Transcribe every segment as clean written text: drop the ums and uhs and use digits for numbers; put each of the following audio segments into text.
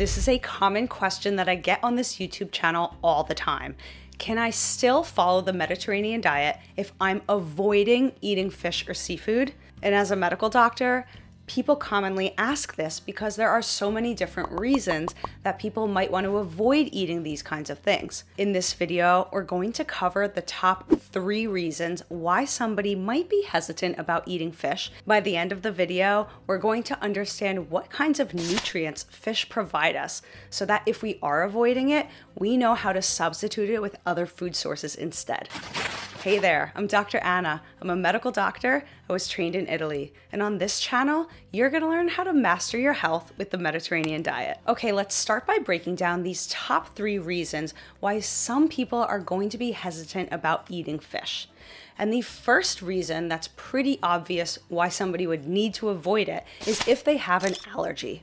This is a common question that I get on this YouTube channel all the time. Can I still follow the Mediterranean diet if I'm avoiding eating fish or seafood? And as a medical doctor, people commonly ask this because there are so many different reasons that people might want to avoid eating these kinds of things. In this video, we're going to cover the top 3 reasons why somebody might be hesitant about eating fish. By the end of the video, we're going to understand what kinds of nutrients fish provide us so that if we are avoiding it, we know how to substitute it with other food sources instead. Hey there, I'm Dr. Anna. I'm a medical doctor. I was trained in Italy. And on this channel, you're gonna learn how to master your health with the Mediterranean diet. Okay, let's start by breaking down these top 3 reasons why some people are going to be hesitant about eating fish. And the first reason that's pretty obvious why somebody would need to avoid it is if they have an allergy.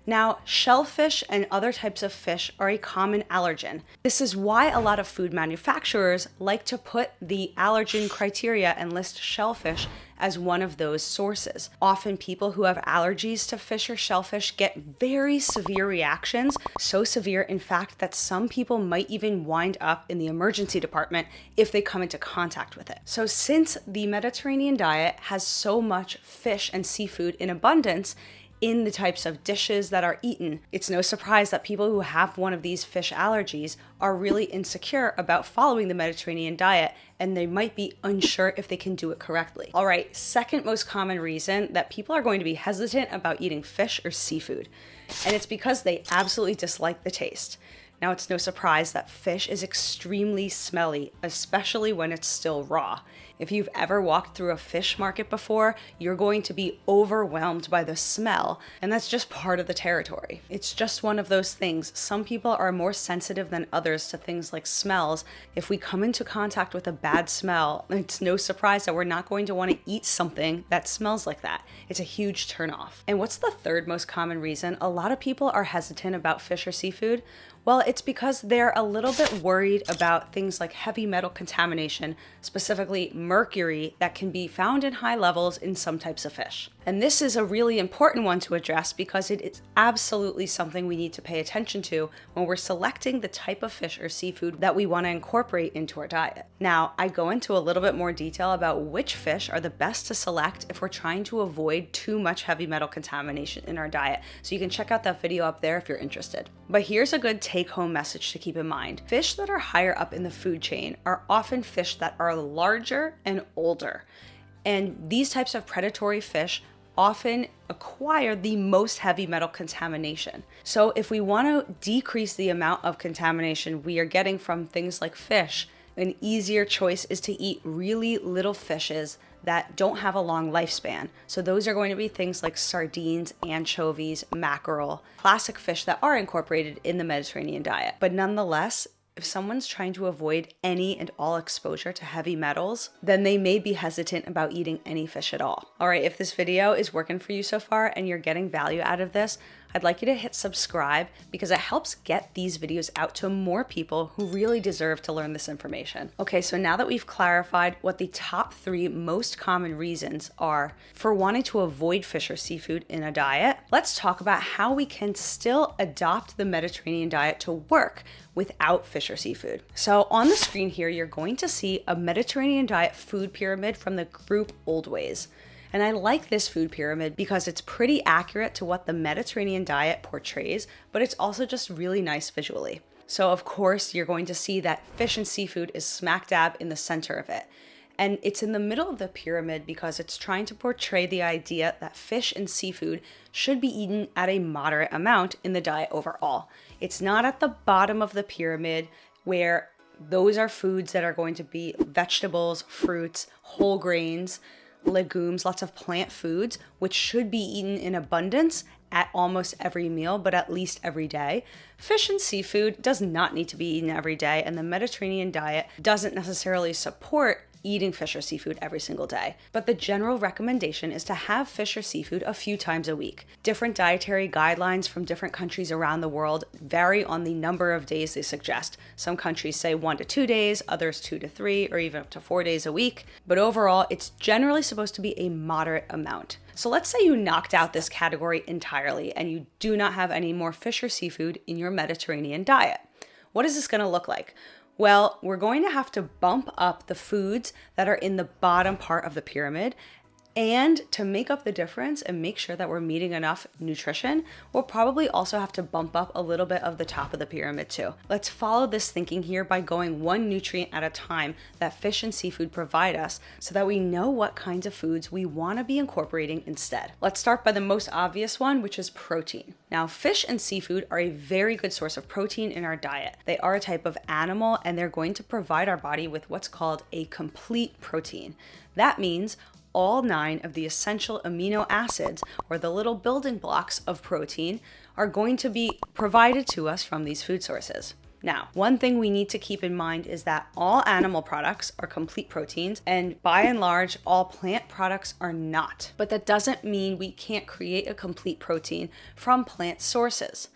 Now, shellfish and other types of fish are a common allergen. This is why a lot of food manufacturers like to put the allergen criteria and list shellfish as one of those sources. Often people who have allergies to fish or shellfish get very severe reactions, so severe in fact that some people might even wind up in the emergency department if they come into contact with it. So since the Mediterranean diet has so much fish and seafood in abundance, in the types of dishes that are eaten, it's no surprise that people who have one of these fish allergies are really insecure about following the Mediterranean diet, and they might be unsure if they can do it correctly. All right, second most common reason that people are going to be hesitant about eating fish or seafood, and it's because they absolutely dislike the taste. Now, it's no surprise that fish is extremely smelly, especially when it's still raw. If you've ever walked through a fish market before, you're going to be overwhelmed by the smell, and that's just part of the territory. It's just one of those things. Some people are more sensitive than others to things like smells. If we come into contact with a bad smell, it's no surprise that we're not going to want to eat something that smells like that. It's a huge turnoff. And what's the third most common reason a lot of people are hesitant about fish or seafood? Well, it's because they're a little bit worried about things like heavy metal contamination, specifically mercury, that can be found in high levels in some types of fish. And this is a really important one to address because it is absolutely something we need to pay attention to when we're selecting the type of fish or seafood that we want to incorporate into our diet. Now, I go into a little bit more detail about which fish are the best to select if we're trying to avoid too much heavy metal contamination in our diet. So you can check out that video up there if you're interested. But here's a good take-home message to keep in mind. Fish that are higher up in the food chain are often fish that are larger and older. And these types of predatory fish often acquire the most heavy metal contamination. So if we want to decrease the amount of contamination we are getting from things like fish, an easier choice is to eat really little fishes that don't have a long lifespan. So those are going to be things like sardines, anchovies, mackerel, classic fish that are incorporated in the Mediterranean diet. But nonetheless, if someone's trying to avoid any and all exposure to heavy metals, then they may be hesitant about eating any fish at all. All right, if this video is working for you so far and you're getting value out of this, I'd like you to hit subscribe because it helps get these videos out to more people who really deserve to learn this information. Okay, so now that we've clarified what the top 3 most common reasons are for wanting to avoid fish or seafood in a diet, let's talk about how we can still adopt the Mediterranean diet to work without fish or seafood. So on the screen here, you're going to see a Mediterranean diet food pyramid from the group Old Ways. And I like this food pyramid because it's pretty accurate to what the Mediterranean diet portrays, but it's also just really nice visually. So of course, you're going to see that fish and seafood is smack dab in the center of it. And it's in the middle of the pyramid because it's trying to portray the idea that fish and seafood should be eaten at a moderate amount in the diet overall. It's not at the bottom of the pyramid where those are foods that are going to be vegetables, fruits, whole grains, legumes, lots of plant foods, which should be eaten in abundance at almost every meal, but at least every day. Fish and seafood does not need to be eaten every day, and the Mediterranean diet doesn't necessarily support eating fish or seafood every single day. But the general recommendation is to have fish or seafood a few times a week. Different dietary guidelines from different countries around the world vary on the number of days they suggest. Some countries say 1 to 2 days, others 2 to 3, or even up to 4 days a week. But overall, it's generally supposed to be a moderate amount. So let's say you knocked out this category entirely and you do not have any more fish or seafood in your Mediterranean diet. What is this going to look like? Well, we're going to have to bump up the foods that are in the bottom part of the pyramid. And to make up the difference and make sure that we're meeting enough nutrition, we'll probably also have to bump up a little bit of the top of the pyramid too. Let's follow this thinking here by going one nutrient at a time that fish and seafood provide us so that we know what kinds of foods we want to be incorporating instead. Let's start by the most obvious one, which is protein. Now, fish and seafood are a very good source of protein in our diet. They are a type of animal and they're going to provide our body with what's called a complete protein. That means all 9 of the essential amino acids, or the little building blocks of protein, are going to be provided to us from these food sources. Now, one thing we need to keep in mind is that all animal products are complete proteins, and by and large, all plant products are not. But that doesn't mean we can't create a complete protein from plant sources.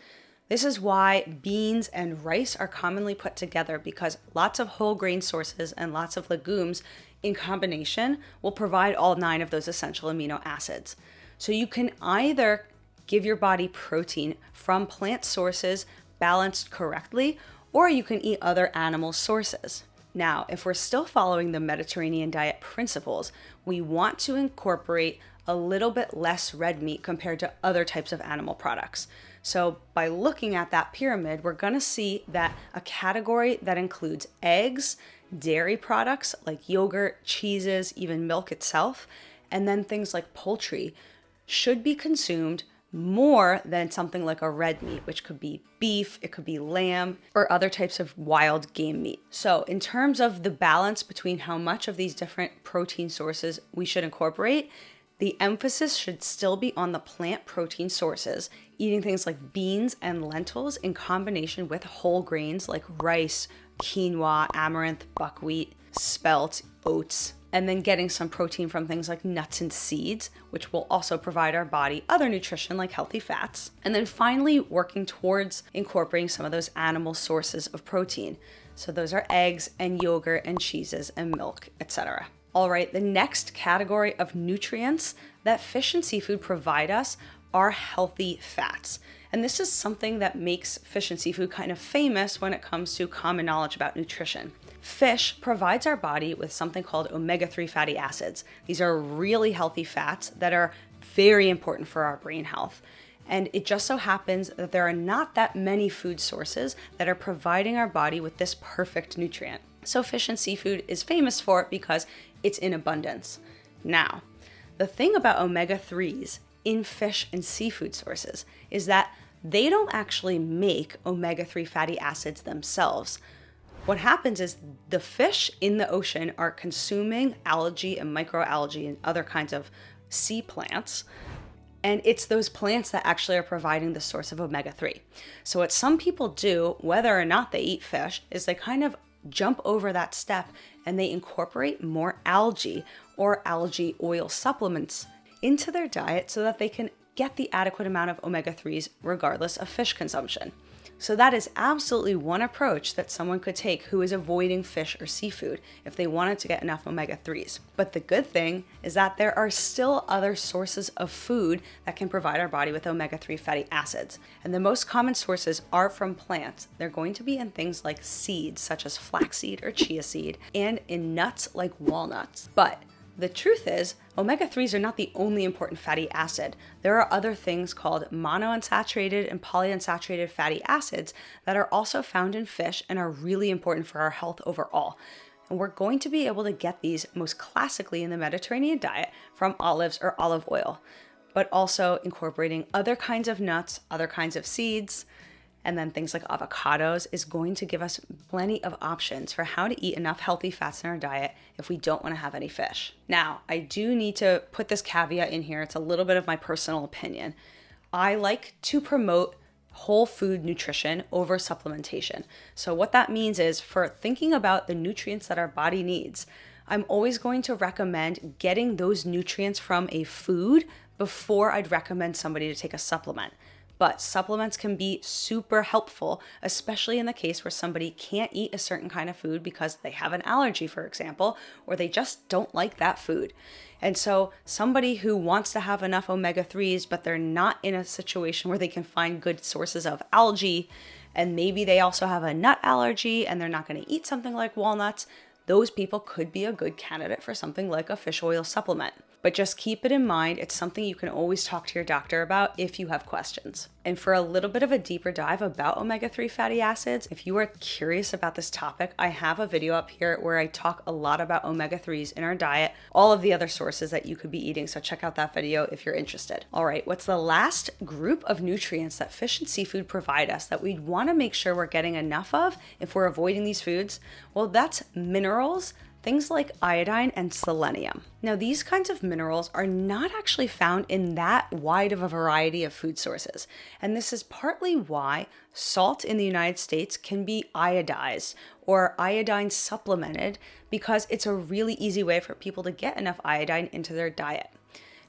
This is why beans and rice are commonly put together, because lots of whole grain sources and lots of legumes in combination will provide all 9 of those essential amino acids. So you can either give your body protein from plant sources balanced correctly, or you can eat other animal sources. Now, if we're still following the Mediterranean diet principles, we want to incorporate a little bit less red meat compared to other types of animal products. So by looking at that pyramid, we're going to see that a category that includes eggs, dairy products like yogurt, cheeses, even milk itself, and then things like poultry should be consumed more than something like a red meat, which could be beef, it could be lamb, or other types of wild game meat. So in terms of the balance between how much of these different protein sources we should incorporate, the emphasis should still be on the plant protein sources, eating things like beans and lentils in combination with whole grains like rice, quinoa, amaranth, buckwheat, spelt, oats, and then getting some protein from things like nuts and seeds, which will also provide our body other nutrition like healthy fats. And then finally, working towards incorporating some of those animal sources of protein. So those are eggs and yogurt and cheeses and milk, etc. All right, the next category of nutrients that fish and seafood provide us are healthy fats. And this is something that makes fish and seafood kind of famous when it comes to common knowledge about nutrition. Fish provides our body with something called omega-3 fatty acids. These are really healthy fats that are very important for our brain health. And it just so happens that there are not that many food sources that are providing our body with this perfect nutrient. So fish and seafood is famous for it because it's in abundance. Now, the thing about omega-3s in fish and seafood sources is that they don't actually make omega-3 fatty acids themselves. What happens is the fish in the ocean are consuming algae and microalgae and other kinds of sea plants, and it's those plants that actually are providing the source of omega-3. So what some people do, whether or not they eat fish, is they kind of jump over that step and they incorporate more algae or algae oil supplements into their diet so that they can get the adequate amount of omega-3s regardless of fish consumption. So that is absolutely one approach that someone could take who is avoiding fish or seafood if they wanted to get enough omega-3s. But the good thing is that there are still other sources of food that can provide our body with omega-3 fatty acids. And the most common sources are from plants. They're going to be in things like seeds, such as flaxseed or chia seed, and in nuts like walnuts. But the truth is, omega-3s are not the only important fatty acid. There are other things called monounsaturated and polyunsaturated fatty acids that are also found in fish and are really important for our health overall. And we're going to be able to get these most classically in the Mediterranean diet from olives or olive oil, but also incorporating other kinds of nuts, other kinds of seeds, and then things like avocados is going to give us plenty of options for how to eat enough healthy fats in our diet if we don't want to have any fish. Now, I do need to put this caveat in here. It's a little bit of my personal opinion. I like to promote whole food nutrition over supplementation. So what that means is for thinking about the nutrients that our body needs, I'm always going to recommend getting those nutrients from a food before I'd recommend somebody to take a supplement. But supplements can be super helpful, especially in the case where somebody can't eat a certain kind of food because they have an allergy, for example, or they just don't like that food. And so somebody who wants to have enough omega-3s, but they're not in a situation where they can find good sources of algae, and maybe they also have a nut allergy and they're not going to eat something like walnuts, those people could be a good candidate for something like a fish oil supplement. But just keep it in mind, it's something you can always talk to your doctor about if you have questions. And for a little bit of a deeper dive about omega-3 fatty acids, if you are curious about this topic, I have a video up here where I talk a lot about omega-3s in our diet, all of the other sources that you could be eating, so check out that video if you're interested. All right, what's the last group of nutrients that fish and seafood provide us that we'd want to make sure we're getting enough of if we're avoiding these foods? Well, that's minerals, things like iodine and selenium. Now, these kinds of minerals are not actually found in that wide of a variety of food sources. And this is partly why salt in the United States can be iodized or iodine supplemented, because it's a really easy way for people to get enough iodine into their diet.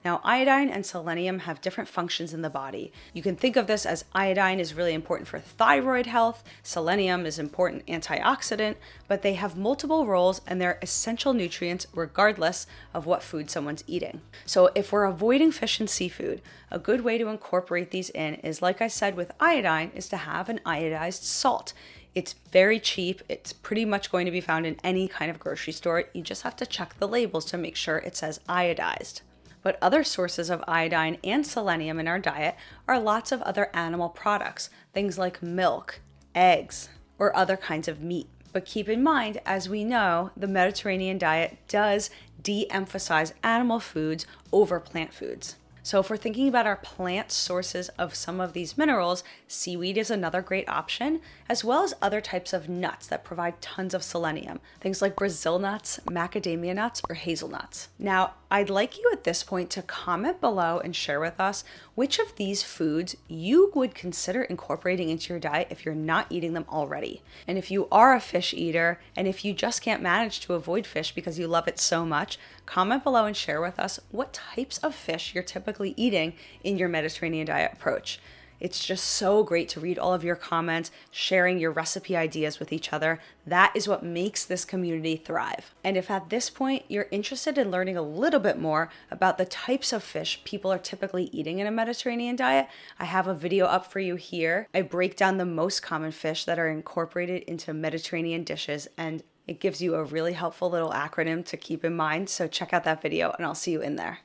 Now, iodine and selenium have different functions in the body. You can think of this as iodine is really important for thyroid health, selenium is important antioxidant, but they have multiple roles and they're essential nutrients regardless of what food someone's eating. So if we're avoiding fish and seafood, a good way to incorporate these in is, like I said with iodine, is to have an iodized salt. It's very cheap. It's pretty much going to be found in any kind of grocery store. You just have to check the labels to make sure it says iodized. But other sources of iodine and selenium in our diet are lots of other animal products, things like milk, eggs, or other kinds of meat. But keep in mind, as we know, the Mediterranean diet does de-emphasize animal foods over plant foods. So if we're thinking about our plant sources of some of these minerals, seaweed is another great option, as well as other types of nuts that provide tons of selenium, things like Brazil nuts, macadamia nuts, or hazelnuts. Now, I'd like you at this point to comment below and share with us which of these foods you would consider incorporating into your diet if you're not eating them already. And if you are a fish eater, and if you just can't manage to avoid fish because you love it so much, comment below and share with us what types of fish you're typically eating in your Mediterranean diet approach. It's just so great to read all of your comments, sharing your recipe ideas with each other. That is what makes this community thrive. And if at this point you're interested in learning a little bit more about the types of fish people are typically eating in a Mediterranean diet, I have a video up for you here. I break down the most common fish that are incorporated into Mediterranean dishes, and it gives you a really helpful little acronym to keep in mind. So check out that video and I'll see you in there.